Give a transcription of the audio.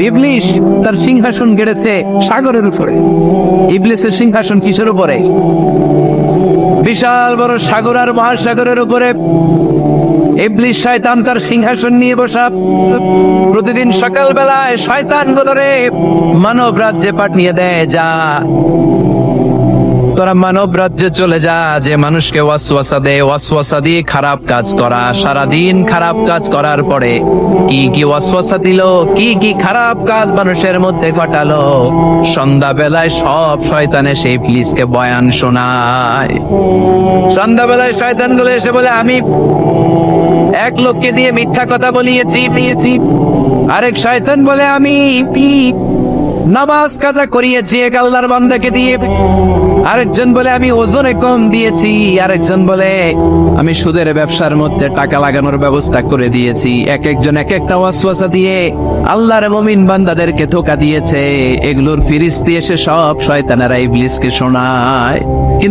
ইবলিস তার সিংহাসন গেড়েছে সাগরের উপরে। ইবলিসের সিংহাসন কিসের উপরে? বিশাল বড় সাগর আর মহাসাগরের উপরে ইবলিস শয়তান তার সিংহাসন নিয়ে বসা। প্রতিদিন সকাল বেলায় শয়তান গুলোরে মানব রাজ্যে পাঠিয়ে দেয়, যা তোরা মানব রাজ্যে চলে যা, যে মানুষকে ওয়াসওয়াসা দেয়, ওয়াসওয়াসা দিয়ে খারাপ কাজ করা। সারাদিন খারাপ কাজ করার পরে কি কি ওয়াসওয়াসা দিল, কি কি খারাপ কাজ মানুষের মধ্যে ঘটালো, সন্ধ্যা বেলায় সব শয়তানে সেই ইবলিসকে বয়ান শোনায়। সন্ধ্যা বেলায় শয়তান গুলো এসে বলে, আমি এক লোককে দিয়ে মিথ্যা কথা বলিয়েছি। আরেক শয়তান বলে, আমি নামাজ কাজা করিয়েছি এক আল্লাহর বান্দাকে দিয়ে। আরেকজন বলে, আমি ওজনে কম দিয়েছি। আরেকজন বলে, আমি সুদের ব্যবসার মধ্যে টাকা লাগানোর ব্যবস্থা করে দিয়েছি। এক একজন এক একটা ওয়াসওয়াসা দিয়ে আল্লাহর মুমিন বান্দাদেরকে ধোঁকা দিয়েছে। এগুলোর ফিরিস্তি এসে সব শয়তানেরা ইবলিসকে শোনায়। কিন্তু